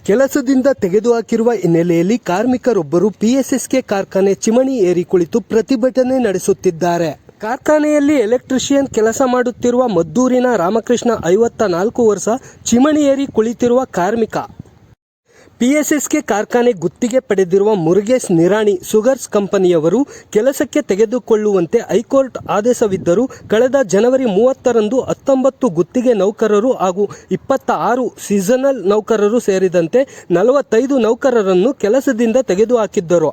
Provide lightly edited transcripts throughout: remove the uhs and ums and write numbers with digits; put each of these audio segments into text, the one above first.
ಕೆಲಸದಿಂದ ತೆಗೆದುಹಾಕಿರುವ ಹಿನ್ನೆಲೆಯಲ್ಲಿ ಕಾರ್ಮಿಕರೊಬ್ಬರು ಪಿಎಸ್ಎಸ್ಕೆ ಕಾರ್ಖಾನೆ ಚಿಮಣಿ ಏರಿ ಕುಳಿತು ಪ್ರತಿಭಟನೆ ನಡೆಸುತ್ತಿದ್ದಾರೆ. ಕಾರ್ಖಾನೆಯಲ್ಲಿ ಎಲೆಕ್ಟ್ರಿಷಿಯನ್ ಕೆಲಸ ಮಾಡುತ್ತಿರುವ ಮದ್ದೂರಿನ ರಾಮಕೃಷ್ಣ 54 ವರ್ಷ ಚಿಮಣಿ ಏರಿ ಕುಳಿತಿರುವ ಕಾರ್ಮಿಕ. ಪಿಎಸ್ಎಸ್ಕೆ ಕಾರ್ಖಾನೆ ಗುತ್ತಿಗೆ ಪಡೆದಿರುವ ಮುರುಗೇಶ್ ನಿರಾಣಿ ಶುಗರ್ಸ್ ಕಂಪನಿಯವರು ಕೆಲಸಕ್ಕೆ ತೆಗೆದುಕೊಳ್ಳುವಂತೆ ಹೈಕೋರ್ಟ್ ಆದೇಶವಿದ್ದರೂ ಕಳೆದ ಜನವರಿ 30ರಂದು 19 ಗುತ್ತಿಗೆ ನೌಕರರು ಹಾಗೂ 26 ಸೀಸನಲ್ ನೌಕರರು ಸೇರಿದಂತೆ 45 ನೌಕರರನ್ನು ಕೆಲಸದಿಂದ ತೆಗೆದುಹಾಕಿದ್ದರು.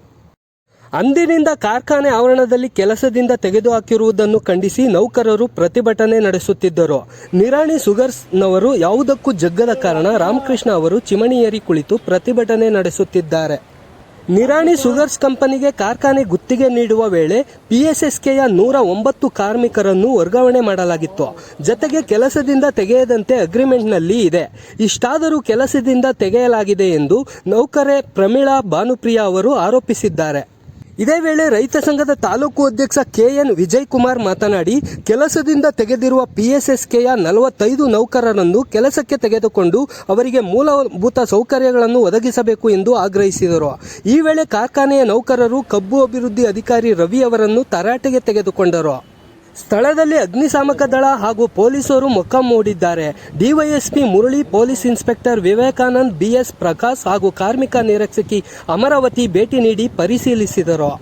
ಅಂದಿನಿಂದ ಕಾರ್ಖಾನೆ ಆವರಣದಲ್ಲಿ ಕೆಲಸದಿಂದ ತೆಗೆದುಹಾಕಿರುವುದನ್ನು ಖಂಡಿಸಿ ನೌಕರರು ಪ್ರತಿಭಟನೆ ನಡೆಸುತ್ತಿದ್ದರು. ನಿರಾಣಿ ಶುಗರ್ಸ್ನವರು ಯಾವುದಕ್ಕೂ ಜಗ್ಗದ ಕಾರಣ ರಾಮಕೃಷ್ಣ ಅವರು ಚಿಮಣಿ ಏರಿ ಕುಳಿತು ಪ್ರತಿಭಟನೆ ನಡೆಸುತ್ತಿದ್ದಾರೆ. ನಿರಾಣಿ ಶುಗರ್ಸ್ ಕಂಪನಿಗೆ ಕಾರ್ಖಾನೆ ಗುತ್ತಿಗೆ ನೀಡುವ ವೇಳೆ ಪಿಎಸ್ಎಸ್ಕೆಯ 109 ಕಾರ್ಮಿಕರನ್ನು ವರ್ಗಾವಣೆ ಮಾಡಲಾಗಿತ್ತು. ಜತೆಗೆ ಕೆಲಸದಿಂದ ತೆಗೆಯದಂತೆ ಅಗ್ರಿಮೆಂಟ್ನಲ್ಲಿ ಇದೆ. ಇಷ್ಟಾದರೂ ಕೆಲಸದಿಂದ ತೆಗೆಯಲಾಗಿದೆ ಎಂದು ನೌಕರೆ ಪ್ರಮೀಳಾ ಭಾನುಪ್ರಿಯಾ ಅವರು ಆರೋಪಿಸಿದ್ದಾರೆ. ಇದೇ ವೇಳೆ ರೈತ ಸಂಘದ ತಾಲೂಕು ಅಧ್ಯಕ್ಷ ಕೆಎನ್ ವಿಜಯಕುಮಾರ್ ಮಾತನಾಡಿ, ಕೆಲಸದಿಂದ ತೆಗೆದಿರುವ ಪಿಎಸ್ಎಸ್ಕೆಯ 45 ನೌಕರರನ್ನು ಕೆಲಸಕ್ಕೆ ತೆಗೆದುಕೊಂಡು ಅವರಿಗೆ ಮೂಲಭೂತ ಸೌಕರ್ಯಗಳನ್ನು ಒದಗಿಸಬೇಕು ಎಂದು ಆಗ್ರಹಿಸಿದರು. ಈ ವೇಳೆ ಕಾರ್ಖಾನೆಯ ನೌಕರರು ಕಬ್ಬು ಅಭಿವೃದ್ಧಿ ಅಧಿಕಾರಿ ರವಿ ಅವರನ್ನು ತರಾಟೆಗೆ ತೆಗೆದುಕೊಂಡರು. ಸ್ಥಳದಲ್ಲಿ ಅಗ್ನಿಶಾಮಕ ದಳ ಹಾಗೂ ಪೊಲೀಸರು ಮೊಕ್ಕಾಂ ಹೂಡಿದ್ದಾರೆ. DYSP Murali, police inspector Vivekanand, BS Prakash ಹಾಗೂ ಕಾರ್ಮಿಕ ನಿರೀಕ್ಷಕಿ ಅಮರಾವತಿ ಭೇಟಿ ನೀಡಿ ಪರಿಶೀಲಿಸಿದರು.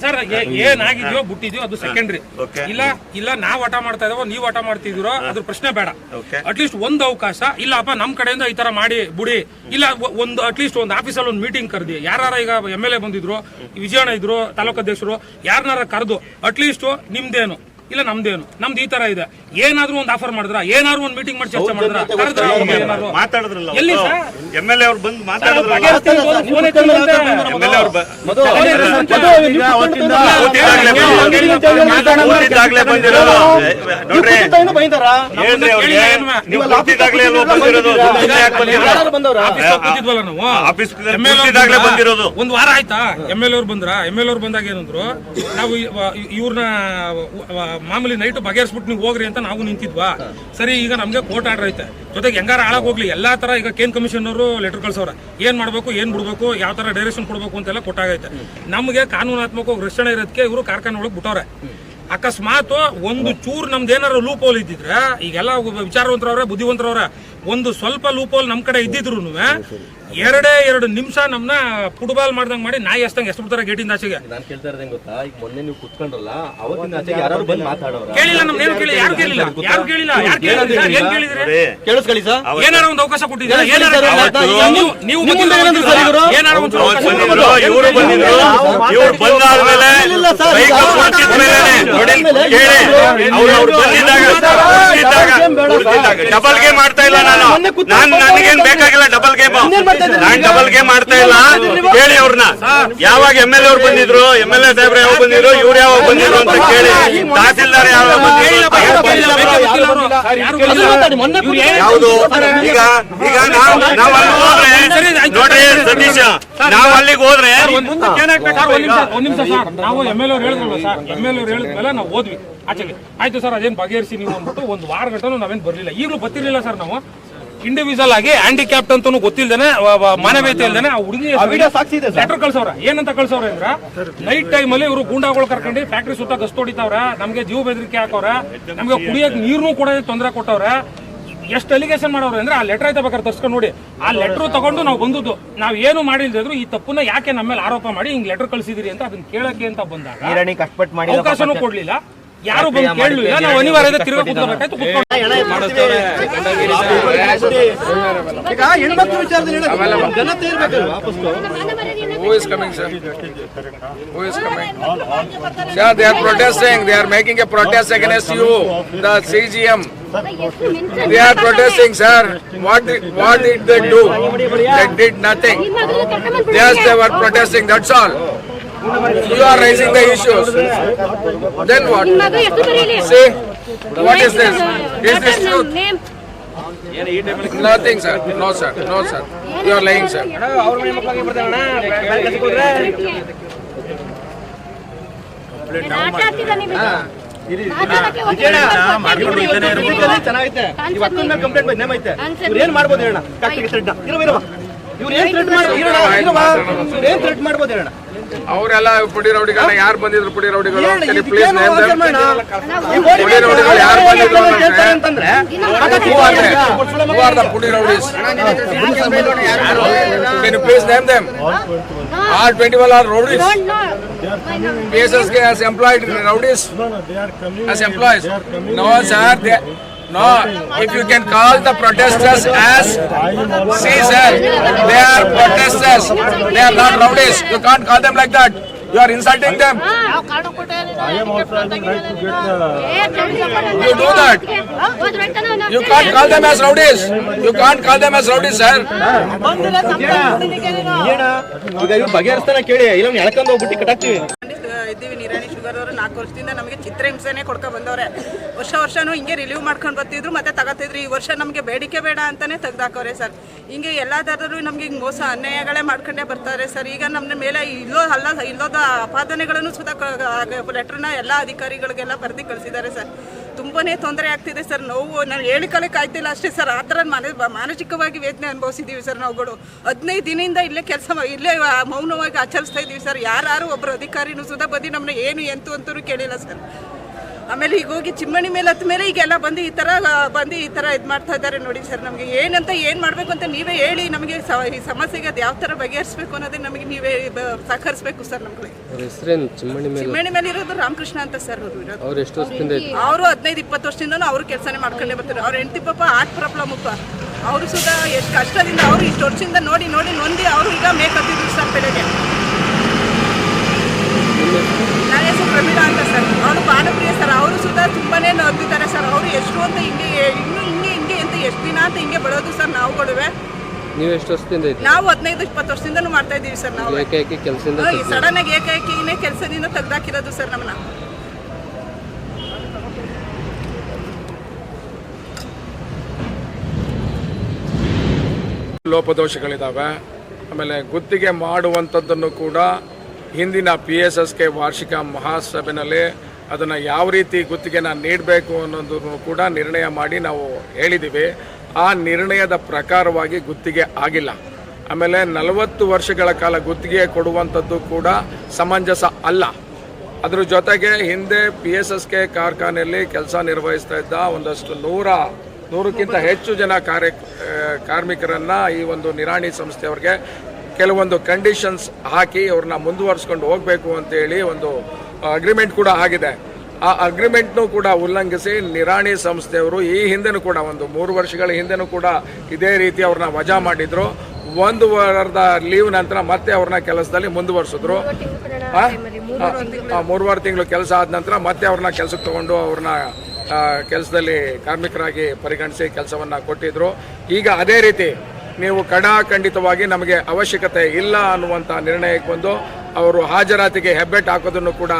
ಸರ್ ಏನಾಗಿದ್ಯೋ ಬಿಟ್ಟಿದ್ಯೋ ಅದು ಸೆಕೆಂಡ್ರಿ. ಇಲ್ಲ ನಾವ್ ಆಟ ಮಾಡ್ತಾ ಇದಾವೋ ನೀವ್ ಆಟ ಮಾಡ್ತಿದ್ದೀರೋ ಅದ್ರ ಪ್ರಶ್ನೆ ಬೇಡ. ಅಟ್ಲೀಸ್ಟ್ ಒಂದು ಅವಕಾಶ ಇಲ್ಲಪ್ಪ ನಮ್ ಕಡೆಯಿಂದ ಈ ತರ ಮಾಡಿ ಬಿಡಿ. ಇಲ್ಲ ಒಂದು ಅಟ್ಲೀಸ್ಟ್ ಒಂದು ಆಫೀಸಲ್ಲಿ ಒಂದು ಮೀಟಿಂಗ್ ಕರೆದಿ, ಯಾರ ಈಗ MLA ಬಂದಿದ್ರು, ವಿಜಯಣ್ಣ ಇದ್ರು, ತಾಲೂಕು ಅಧ್ಯಕ್ಷರು, ಯಾರನ್ನಾರ ಕರೆದು ಅಟ್ಲೀಸ್ಟ್ ನಿಮ್ದೇನು ಇಲ್ಲ ನಮ್ದು ಈ ತರ ಇದೆ, ಏನಾದ್ರು ಒಂದು ಆಫರ್ ಮಾಡಿದ್ರ, ಏನಾದ್ರು ಒಂದು ಮೀಟಿಂಗ್ ಮಾಡಿ ಚರ್ಚೆ ಮಾಡಿದ್ರ, ಮಾತಾಡಿದ್ರಲ್ಲ ಎಲ್ಲಿ MLA ಅವ್ರು ಬಂದು ಮಾತಾಡಿದ್ರಲ್ಲ, ಒಂದು ವಾರ ಆಯ್ತಾ MLA ಅವ್ರು ಬಂದ್ರ. MLA ಅವ್ರು ಬಂದಾಗ ಏನಂದ್ರು, ನಾವು ಇವ್ರನ್ನ ಮಾಮೂಲಿ ನೈಟ್ ಬಗೆಹರಿಸ್ಬಿಟ್ಟು ನೀವು ಹೋಗ್ರಿ ಅಂತ ನಾವು ನಿಂತಿದ್ವಾ. ಸರಿ, ಈಗ ನಮ್ಗೆ ಕೋರ್ಟ್ ಆರ್ಡರ್ ಐತೆ, ಜೊತೆಗೆ ಹೆಂಗಾರ ಹಾಳಾಗ್ ಹೋಗ್ಲಿ ಎಲ್ಲಾ ತರ. ಈಗ ಕೇನ್ ಕಮಿಷನ್ ಅವರು ಲೆಟರ್ ಕಳ್ಸವ್ರ, ಏನ್ ಮಾಡ್ಬೇಕು, ಏನ್ ಬಿಡ್ಬೇಕು, ಯಾವ ತರ ಡೈರೆಕ್ಷನ್ ಕೊಡ್ಬೇಕು ಅಂತೆಲ್ಲ ಕೊಟ್ಟಾಗೈತೆ. ನಮ್ಗೆ ಕಾನೂನಾತ್ಮಕ ರಕ್ಷಣೆ ಇರೋದಕ್ಕೆ ಇವರು ಕಾರ್ಖಾನೆ ಒಳಗೆ ಬಿಟ್ಟವ್ರೆ. ಅಕಸ್ಮಾತ್ ಒಂದು ಚೂರ್ ನಮ್ದು ಏನಾರು ಲೂಪ್ ಹೋಲ್ ಇದ್ದಿದ್ರೆ, ಈಗೆಲ್ಲ ವಿಚಾರವಂತರವ್ರೆ, ಬುದ್ಧಿವಂತರವ್ರೆ, ಒಂದು ಸ್ವಲ್ಪ ಲೂಪ್ ಹೋಲ್ ನಮ್ ಕಡೆ ಇದ್ದಿದ್ರು 2 ನಿಮಿಷ ನಮ್ನ ಫುಟ್ಬಾಲ್ ಮಾಡ್ದಂಗ್ ಮಾಡಿ ನಾಯಿ ಎಷ್ಟಂಗ್ ಎಷ್ಟು ಬಿಡ್ತಾರೆ ಗೇಟಿಂದ ಆಚೆಗೆ. ನಾನು ಕೇಳ್ತಾ ಇರೋದೇನ್ ಗೊತ್ತಾ, ಈಗ ಮೊನ್ನೆ ನೀವು ಕುತ್ಕೊಂಡ್ರಲ್ಲ ಅವತ್ತಿಂದ ಆಚೆಗೆ ಯಾರು ಬಂದು ಮಾತಾಡೋರ ಕೇಳಿಲ್ಲ. ನಮ್ನೇನು ಕೇಳಿ, ಯಾರು ಕೇಳಿಲ್ಲ. ಏನ್ ಕೇಳಿದ್ರಿ? ಕೇಳಿಸ್ಕೊಳ್ಳಿ ಸರ್, ಏನಾರ ಒಂದು ಅವಕಾಶ ಕೊಟ್ಟಿದ್ದೀರಾ? ನೀವು ಏನಾರ ಒಂದು ಇವರು ಬಂದಿದ್ರು, ಇವ್ರು ಬಂದಾದ್ಮೇಲೆ ಡಬಲ್ ಗೇಮ್ ಮಾಡ್ತಾ ಇಲ್ಲ. ನನಗೇನ್ ಬೇಕಾಗಿಲ್ಲ ಡಬಲ್ ಗೇಮ್, ನಾನ್ ಡಬಲ್ ಗೇಮ್ ಮಾಡ್ತಾ ಇಲ್ಲ. ಕೇಳಿ ಅವ್ರನ್ನ, ಯಾವಾಗ MLA ಅವ್ರು ಬಂದಿದ್ರು, MLA ಸಾಹೇಬ್ರು ಯಾವಾಗ ಬಂದಿದ್ರು, ಇವ್ರು ಯಾವಾಗ ಬಂದಿದ್ರು ಅಂತ ಕೇಳಿ. ತಹಸೀಲ್ದಾರ್ ಯಾವಾಗ ಬಂದಿದ್ರು, ಯಾವುದು ಈಗ ನಾವ್ ಅಲ್ಲಿ ಹೋದ್ರೆ ನೋಡ್ರಿ ಸತೀಶ, ನಾವ್ ಅಲ್ಲಿಗೆ ಹೋದ್ರೆ ಒಂದ್ ನಿಮಿಷ ಸರ್, ನಾವು MLA ಅವ್ರು ಹೇಳಿದ್ರಲ್ಲ ಸರ್, MLA ಅವ್ರು ಹೇಳಿದ್ಮೇಲೆ ನಾವು ಹೋದ್ವಿ ಆಚೆಗೆ. ಆಯ್ತು ಸರ್, ಅದೇನ್ ಬಗೆಹರಿಸಿ ನೀವು ಅಂದ್ಬಿಟ್ಟು ಒಂದು ವಾರ ಗಂಟೆ ನಾವೇನ್ ಬರ್ಲಿಲ್ಲ. ಈಗಲೂ ಬರ್ತಿರ್ಲಿಲ್ಲ ಸರ್. ನಾವು ಇಂಡಿವಿಜುವಲ್ ಆಗಿ ಹ್ಯಾಂಡಿಕ್ಯಾಪ್ಟ್ ಅಂತ ಗೊತ್ತಿಲ್ದೇನೆ, ಮಾನವೀಯತೆ ಇಲ್ದೇನೆ ಆ ಹುಡುಗಿ ಲೆಟರ್ ಕಳ್ಸವ್ರ. ಏನಂತ ಕಳ್ಸವ್ರ ಅಂದ್ರ, ನೈಟ್ ಟೈಮ್ ಅಲ್ಲಿ ಇವರು ಗೂಂಡಾಗಳು ಕರ್ಕೊಂಡು ಫ್ಯಾಕ್ಟ್ರಿ ಸುತ್ತ ಗಸ್ತು ಹೊಡಿತಾವ್ರ, ನಮ್ಗೆ ಜೀವ ಬೆದರಿಕೆ ಹಾಕವ್ರ, ನಮ್ಗೆ ಕುಡಿಯಕ್ ನೀರ್ನು ಕೂಡ ತೊಂದರೆ ಕೊಟ್ಟವ್ರ. ಎಷ್ಟು ಅಲಿಗೇಷನ್ ಮಾಡೋರು ಅಂದ್ರೆ, ಆ ಲೆಟರ್ ಐತೆ ಬೇಕಾದ್ರೆ ತರ್ಸ್ಕೊಂಡು ನೋಡಿ. ಆ ಲೆಟರ್ ತಗೊಂಡು ನಾವು ಬಂದದ್ದು, ನಾವ್ ಏನು ಮಾಡಿಲ್ದಿದ್ರು ಈ ತಪ್ಪನ್ನ ಯಾಕೆ ನಮ್ಮ ಮೇಲೆ ಆರೋಪ ಮಾಡಿ ಹಿಂಗ್ ಲೆಟರ್ ಕಳ್ಸಿದಿರಿ ಅಂತ ಅದನ್ನ ಕೇಳಕ್ಕೆ ಅಂತ ಬಂದಾಗ ಅವಕಾಶನೂ ಕೊಡ್ಲಿಲ್ಲ. ಯಾರು ಬಂದು ಕೇಳಲಿಲ್ಲ. ನಾವು ಅನಿವಾರ್ಯತೆ ತಿರುಗಾ ಕೂತ್ಕೋಬೇಕಾಯ್ತು. ಈಗ ಹೆಣ್ಮಕ್ಳು ವಿಚಾರದಲ್ಲಿ ಜನತೆ ಇರ್ಬೇಕಲ್ವಾ first. Who is coming, sir? Who is coming? Sir, they are protesting. They are making a protest against you, the CGM. They are protesting, sir. What did they do? They did nothing. Yes, they were protesting. That's all. You are raising the issues. Then what? See, what is this? Is this truth? Nothing, sir. No, sir. No, sir. You are lying, sir. ಚೆನ್ನಾಗೈತೆ. ಇವತ್ತು ಮೇಲೆ complaint name ಐತೆ. ಇವ್ರು ಏನ್ ಮಾಡ್ಬೋದು ಹೇಳೋಣ? ಇವ್ರು ಏನ್ ಥ್ರೆಟ್ ಮಾಡ್ಬೋದು ಹೇಳೋಣ? ಅವರೆಲ್ಲ ಪುಡಿ ರೌಡಿಗಳನ್ನ ಯಾರು ಬಂದಿದ್ರು? ಪುಡಿ ರೌಡಿಗಳು ಪ್ಲೀಸ್ ನೇಮ್ ದೆಮ್. ಪುಡಿ ರೌಡಿಗಳು ಯಾರು ಬಂದಿದ್ರು ಅಂತಂದ್ರೆ who are the pudi rowdies? Can you please name them? All 21 are rowdies. PSSK has employed rowdies as employees. No, sir. No, if you can call the protesters as, see, sir, they are protesters. They are not rowdies. You can't call them like that. You are insulting them. You do that. You can't call them as rowdies. You can't call them as rowdies, sir. ಈಗ ಇವ್ರು ಬಗೆಹರಿಸ್ತಾನೆ ಕೇಳಿ, ಇಲ್ಲ ಎಳ್ಕೊಂಡು ಹೋಗ್ಬಿಟ್ಟು ಕಟ್ಟಾಕ್ತಿವಿ. ಇದ್ದೀವಿ. Nirani sugar ಅವರು 4 ವರ್ಷದಿಂದ ನಮಗೆ ಚಿತ್ರಹಿಂಸೆನೇ ಕೊಡ್ಕೊ ಬಂದವ್ರೆ. ವರ್ಷನೂ ಹಿಂಗೆ ರಿಲೀವ್ ಮಾಡ್ಕೊಂಡು ಬರ್ತಿದ್ರು, ಮತ್ತೆ ತಗೋತಿದ್ರು. ಈ ವರ್ಷ ನಮಗೆ ಬೇಡಿಕೆ ಬೇಡ ಅಂತಾನೆ ತೆಗ್ದಾಕವ್ರೆ ಸರ್. ಹಿಂಗೆ ಎಲ್ಲಾದರೂ ನಮ್ಗೆ ಹಿಂಗೆ ಮೋಸ ಅನ್ಯಾಯಗಳೇ ಮಾಡ್ಕೊಂಡೇ ಬರ್ತಾರೆ ಸರ್. ಈಗ ನಮ್ಮ ಮೇಲೆ ಇಲ್ಲೋದ ಅಪಾದನೆಗಳನ್ನು ಸುಧಾ ಲೆಟ್ರನ್ನ ಎಲ್ಲ ಅಧಿಕಾರಿಗಳಿಗೆಲ್ಲ ಬರೆದು ಕಳಿಸಿದ್ದಾರೆ ಸರ್. ತುಂಬಾನೇ ತೊಂದರೆ ಆಗ್ತಿದೆ ಸರ್. ನಾವು ಹೇಳಿಕೊಳ್ಳಕ್ಕೆ ಆಯ್ತಿಲ್ಲ ಅಷ್ಟೇ ಸರ್. ಆ ಥರ ಮಾನಸಿಕವಾಗಿ ವೇದನೆ ಅನುಭವಿಸಿದ್ದೀವಿ ಸರ್ ನಾವುಗಳು. 15 ದಿನದಿಂದ ಇಲ್ಲೇ ಇಲ್ಲೇ ಮೌನವಾಗಿ ಆಚರಿಸ್ತಾ ಇದ್ದೀವಿ ಸರ್. ಯಾರು ಒಬ್ಬರು ಅಧಿಕಾರಿನೂ ಸುಧಾ ಬಂದು ನಮ್ಮನ್ನ ಏನು ಎಂತೂ ಅಂತೂ ಕೇಳಿಲ್ಲ ಸರ್. ಆಮೇಲೆ ಈಗ ಹೋಗಿ ಚಿಮ್ಮಣಿ ಮೇಲೆ ಹತ್ತ ಮೇಲೆ ಈಗೆಲ್ಲ ಬಂದು ಈ ಥರ ಇದು ಮಾಡ್ತಾ ಇದ್ದಾರೆ ನೋಡಿ ಸರ್. ನಮಗೆ ಏನು ಮಾಡಬೇಕು ಅಂತ ನೀವೇ ಹೇಳಿ. ನಮಗೆ ಈ ಸಮಸ್ಯೆಗೆ ಅದು ಯಾವ ಥರ ಬಗೆಹರಿಸಬೇಕು ಅನ್ನೋದನ್ನ ನಮಗೆ ನೀವೇ ಸಹಕರಿಸಬೇಕು ಸರ್. ನಮಗೆ ಚಿಮ್ಮಣಿ ಮೇಲೆ ಇರೋದು ರಾಮಕೃಷ್ಣ ಅಂತ ಸರ್. ಅವರು ಎಷ್ಟು ವರ್ಷದಿಂದ ಅವರು 15-20 ವರ್ಷದಿಂದನೂ ಅವರು ಕೆಲಸನೇ ಮಾಡ್ಕೊಂಡೇ ಬರ್ತಾರೆ. ಅವ್ರ ಹೆಂಡತಿ ಪಾಪ ಹಾರ್ಟ್ ಪ್ರಾಬ್ಲಮ್ ಅಪ್ಪ. ಅವರು ಸುಧಾ ಎಷ್ಟು ಕಷ್ಟದಿಂದ ಅವರು ಇಷ್ಟು ವರ್ಷದಿಂದ ನೋಡಿ ನೊಂದಿ ಅವರು ಈಗ ಮೇಕತ್ತಿದ್ರು ಸರ್ ಬೆಳಗ್ಗೆ. ನನ್ನ ಹೆಸರು ಪ್ರಮೀಳಾ ಅಂತ ಸರ್. ಅವರು ಭಾನುಪ್ರಿಯ ಸರ್. ಅವರು ಸುಧಾ ತುಂಬಾನೇ ನೊಂದಿದ್ದಾರೆ ಸರ್. ಅವರು ಎಷ್ಟು ಅಂತ ಹಿಂಗೆ ಅಂತ ಎಷ್ಟು ದಿನ ಅಂತ ಹಿಂಗೆ ಬರೋದು ಸರ್. ನಾವುಗಳುವೆ ನೀವು ಎಷ್ಟು ವರ್ಷದಿಂದ ನಾವು 15-20 ವರ್ಷದಿಂದನೂ ಮಾಡ್ತಾ ಇದ್ದೀವಿ ಸರ್. ನಾವು ಸಡನ್ ಆಗಿ ಏಕಾಏಕಿನೇ ಕೆಲಸದಿಂದ ತೆಗ್ದಾಕಿರೋದು ಸರ್ ನಮ್ಮನ್ನ. ಲೋಪದೋಷಗಳಿದ್ದಾವೆ. ಆಮೇಲೆ ಗುತ್ತಿಗೆ ಮಾಡುವಂಥದ್ದನ್ನು ಕೂಡ ಹಿಂದಿನ PSSK ವಾರ್ಷಿಕ ಮಹಾಸಭೆಯಲ್ಲಿ ಅದನ್ನು ಯಾವ ರೀತಿ ಗುತ್ತಿಗೆನ ನೀಡಬೇಕು ಅನ್ನೋದನ್ನು ಕೂಡ ನಿರ್ಣಯ ಮಾಡಿ ನಾವು ಹೇಳಿದ್ದೀವಿ. ಆ ನಿರ್ಣಯದ ಪ್ರಕಾರವಾಗಿ ಗುತ್ತಿಗೆ ಆಗಿಲ್ಲ. ಆಮೇಲೆ 40 ವರ್ಷಗಳ ಕಾಲ ಗುತ್ತಿಗೆ ಕೊಡುವಂಥದ್ದು ಕೂಡ ಸಮಂಜಸ ಅಲ್ಲ. ಅದ್ರ ಜೊತೆಗೆ ಹಿಂದೆ PSSK ಕಾರ್ಖಾನೆಯಲ್ಲಿ ಕೆಲಸ ನಿರ್ವಹಿಸ್ತಾ ಇದ್ದ ಒಂದಷ್ಟು 100ಕ್ಕಿಂತ ಹೆಚ್ಚು ಜನ ಕಾರ್ಮಿಕರನ್ನು ಈ ಒಂದು ನಿರಾಣಿ ಸಂಸ್ಥೆಯವ್ರಿಗೆ ಕೆಲವೊಂದು ಕಂಡೀಷನ್ಸ್ ಹಾಕಿ ಅವ್ರನ್ನ ಮುಂದುವರಿಸ್ಕೊಂಡು ಹೋಗಬೇಕು ಅಂತೇಳಿ ಒಂದು ಅಗ್ರಿಮೆಂಟ್ ಕೂಡ ಆಗಿದೆ. ಆ ಅಗ್ರಿಮೆಂಟ್ನೂ ಕೂಡ ಉಲ್ಲಂಘಿಸಿ ನಿರಾಣಿ ಸಂಸ್ಥೆಯವರು ಈ ಹಿಂದೆನೂ ಕೂಡ ಒಂದು 3 ವರ್ಷಗಳ ಹಿಂದೆನೂ ಕೂಡ ಇದೇ ರೀತಿ ಅವ್ರನ್ನ ವಜಾ ಮಾಡಿದ್ರು. 1 ವಾರದ ಲೀವ್ ನಂತರ ಮತ್ತೆ ಅವ್ರನ್ನ ಕೆಲಸದಲ್ಲಿ ಮುಂದುವರಿಸಿದ್ರು. 3 ತಿಂಗಳು ಕೆಲಸ ಆದ ನಂತರ ಮತ್ತೆ ಅವ್ರನ್ನ ಕೆಲಸಕ್ಕೆ ತಗೊಂಡು ಅವ್ರನ್ನ ಕೆಲಸದಲ್ಲಿ ಕಾರ್ಮಿಕರಾಗಿ ಪರಿಗಣಿಸಿ ಕೆಲಸವನ್ನು ಕೊಟ್ಟಿದ್ರು. ಈಗ ಅದೇ ರೀತಿ ನೀವು ಖಂಡಿತವಾಗಿ ನಮಗೆ ಅವಶ್ಯಕತೆ ಇಲ್ಲ ಅನ್ನುವಂಥ ನಿರ್ಣಯಕ್ಕೆ ಬಂದು ಅವರು ಹಾಜರಾತಿಗೆ ಹೆಬ್ಬೆಟ್ಟು ಹಾಕೋದನ್ನು ಕೂಡ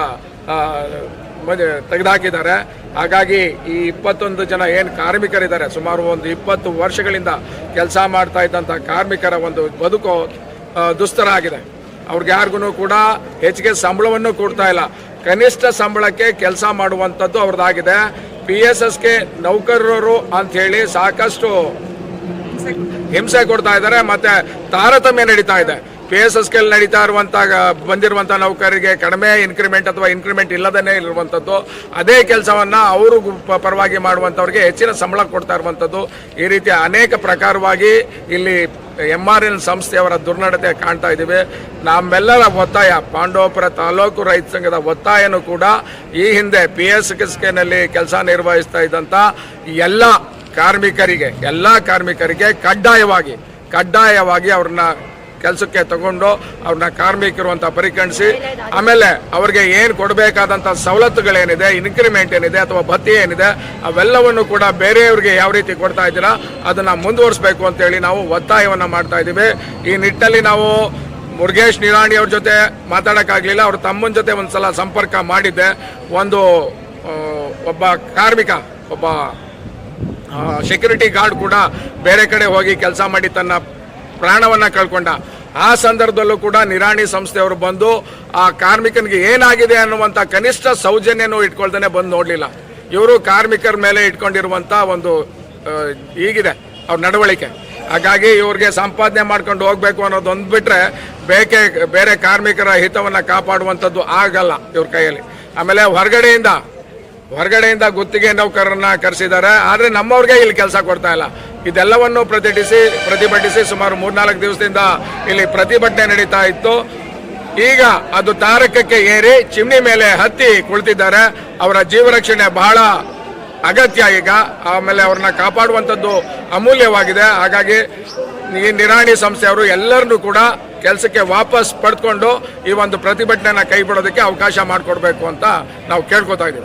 ತೆಗೆದುಹಾಕಿದ್ದಾರೆ. ಹಾಗಾಗಿ ಈ 21 ಜನ ಏನು ಕಾರ್ಮಿಕರಿದ್ದಾರೆ, ಸುಮಾರು ಒಂದು 20 ವರ್ಷಗಳಿಂದ ಕೆಲಸ ಮಾಡ್ತಾ ಇದ್ದಂಥ ಕಾರ್ಮಿಕರ ಒಂದು ಬದುಕು ದುಸ್ತರ ಆಗಿದೆ. ಅವ್ರಿಗೆ ಯಾರಿಗೂ ಕೂಡ ಹೆಚ್ಚಿಗೆ ಸಂಬಳವನ್ನು ಕೊಡ್ತಾ ಇಲ್ಲ. ಕನಿಷ್ಠ ಸಂಬಳಕ್ಕೆ ಕೆಲಸ ಮಾಡುವಂಥದ್ದು ಅವ್ರದ್ದಾಗಿದೆ. PSSK ನೌಕರರು ಅಂಥೇಳಿ ಸಾಕಷ್ಟು ಹಿಂಸೆ ಕೊಡ್ತಾ ಇದ್ದಾರೆ. ಮತ್ತೆ ತಾರತಮ್ಯ ನಡೀತಾ ಇದೆ. PSSK ನಡೀತಾ ಬಂದಿರುವಂಥ ನೌಕರರಿಗೆ ಕಡಿಮೆ ಇನ್ಕ್ರಿಮೆಂಟ್ ಅಥವಾ ಇನ್ಕ್ರಿಮೆಂಟ್ ಇಲ್ಲದೇ ಇರುವಂಥದ್ದು, ಅದೇ ಕೆಲಸವನ್ನು ಅವರು ಪರವಾಗಿ ಮಾಡುವಂಥವ್ರಿಗೆ ಹೆಚ್ಚಿನ ಸಂಬಳ ಕೊಡ್ತಾ ಇರುವಂಥದ್ದು, ಈ ರೀತಿ ಅನೇಕ ಪ್ರಕಾರವಾಗಿ ಇಲ್ಲಿ MRN ಸಂಸ್ಥೆಯವರ ದುರ್ನಡತೆ ಕಾಣ್ತಾ ಇದ್ದೀವಿ. ನಮ್ಮೆಲ್ಲರ ಒತ್ತಾಯ, ಪಾಂಡವಪುರ ತಾಲೂಕು ರೈತ ಸಂಘದ ಒತ್ತಾಯನೂ ಕೂಡ ಈ ಹಿಂದೆ PSSKನಲ್ಲಿ ಕೆಲಸ ನಿರ್ವಹಿಸ್ತಾ ಇದ್ದಂಥ ಎಲ್ಲ ಕಾರ್ಮಿಕರಿಗೆ ಕಡ್ಡಾಯವಾಗಿ ಅವ್ರನ್ನ ಕೆಲಸಕ್ಕೆ ತಗೊಂಡು ಅವ್ರನ್ನ ಕಾರ್ಮಿಕರು ಅಂತ ಪರಿಗಣಿಸಿ, ಆಮೇಲೆ ಅವ್ರಿಗೆ ಏನು ಕೊಡಬೇಕಾದಂಥ ಸವಲತ್ತುಗಳೇನಿದೆ, ಇನ್ಕ್ರಿಮೆಂಟ್ ಏನಿದೆ ಅಥವಾ ಭತ್ಯೆ ಏನಿದೆ, ಅವೆಲ್ಲವನ್ನು ಕೂಡ ಬೇರೆಯವ್ರಿಗೆ ಯಾವ ರೀತಿ ಕೊಡ್ತಾ ಇದ್ದೀರಾ ಅದನ್ನು ಮುಂದುವರಿಸಬೇಕು ಅಂತೇಳಿ ನಾವು ಒತ್ತಾಯವನ್ನು ಮಾಡ್ತಾ ಇದ್ದೀವಿ. ಈ ನಿಟ್ಟಿನಲ್ಲಿ ನಾವು ಮುರುಗೇಶ್ ನಿರಾಣಿ ಅವ್ರ ಜೊತೆ ಮಾತಾಡೋಕ್ಕಾಗಲಿಲ್ಲ. ಅವ್ರ ತಮ್ಮನ ಜೊತೆ ಒಂದು ಸಲ ಸಂಪರ್ಕ ಮಾಡಿದ್ದೆ. ಒಬ್ಬ ಕಾರ್ಮಿಕ, ಒಬ್ಬ ಸೆಕ್ಯೂರಿಟಿ ಗಾರ್ಡ್ ಕೂಡ ಬೇರೆ ಕಡೆ ಹೋಗಿ ಕೆಲಸ ಮಾಡಿ ತನ್ನ ಪ್ರಾಣವನ್ನು ಕಳ್ಕೊಂಡ. ಆ ಸಂದರ್ಭದಲ್ಲೂ ಕೂಡ ನಿರಾಣಿ ಸಂಸ್ಥೆಯವರು ಬಂದು ಆ ಕಾರ್ಮಿಕನಿಗೆ ಏನಾಗಿದೆ ಅನ್ನುವಂಥ ಕನಿಷ್ಠ ಸೌಜನ್ಯನೂ ಇಟ್ಕೊಳ್ತಾನೆ ಬಂದು ನೋಡಲಿಲ್ಲ. ಇವರು ಕಾರ್ಮಿಕರ ಮೇಲೆ ಇಟ್ಕೊಂಡಿರುವಂಥ ಒಂದು ಈಗಿದೆ ಅವ್ರ ನಡವಳಿಕೆ. ಹಾಗಾಗಿ ಇವ್ರಿಗೆ ಸಂಪಾದನೆ ಮಾಡ್ಕೊಂಡು ಹೋಗ್ಬೇಕು ಅನ್ನೋದೊಂದು ಬಿಟ್ಟರೆ ಬೇರೆ ಕಾರ್ಮಿಕರ ಹಿತವನ್ನು ಕಾಪಾಡುವಂಥದ್ದು ಆಗಲ್ಲ ಇವ್ರ ಕೈಯಲ್ಲಿ. ಆಮೇಲೆ ಹೊರಗಡೆಯಿಂದ ಗುತ್ತಿಗೆ ನೌಕರರನ್ನ ಕರೆಸಿದ್ದಾರೆ, ಆದರೆ ನಮ್ಮವ್ರಿಗೆ ಇಲ್ಲಿ ಕೆಲಸ ಕೊಡ್ತಾ ಇಲ್ಲ. ಇದೆಲ್ಲವನ್ನು ಪ್ರತಿಭಟಿಸಿ ಸುಮಾರು 3-4 ದಿವಸದಿಂದ ಇಲ್ಲಿ ಪ್ರತಿಭಟನೆ ನಡೀತಾ ಇತ್ತು. ಈಗ ಅದು ತಾರಕಕ್ಕೆ ಏರಿ ಚಿಮ್ನಿ ಮೇಲೆ ಹತ್ತಿ ಕುಳಿತಿದ್ದಾರೆ. ಅವರ ಜೀವರಕ್ಷಣೆ ಬಹಳ ಅಗತ್ಯ ಈಗ. ಆಮೇಲೆ ಅವ್ರನ್ನ ಕಾಪಾಡುವಂಥದ್ದು ಅಮೂಲ್ಯವಾಗಿದೆ. ಹಾಗಾಗಿ ಈ ನಿರಾಣಿ ಸಂಸ್ಥೆಯವರು ಎಲ್ಲರನ್ನೂ ಕೂಡ ಕೆಲಸಕ್ಕೆ ವಾಪಸ್ ಪಡೆದುಕೊಂಡು ಈ ಒಂದು ಪ್ರತಿಭಟನೆಯನ್ನು ಕೈ ಬಿಡೋದಕ್ಕೆ ಅವಕಾಶ ಮಾಡಿಕೊಡ್ಬೇಕು ಅಂತ ನಾವು ಕೇಳ್ಕೊತಾ ಇದ್ದೀವಿ.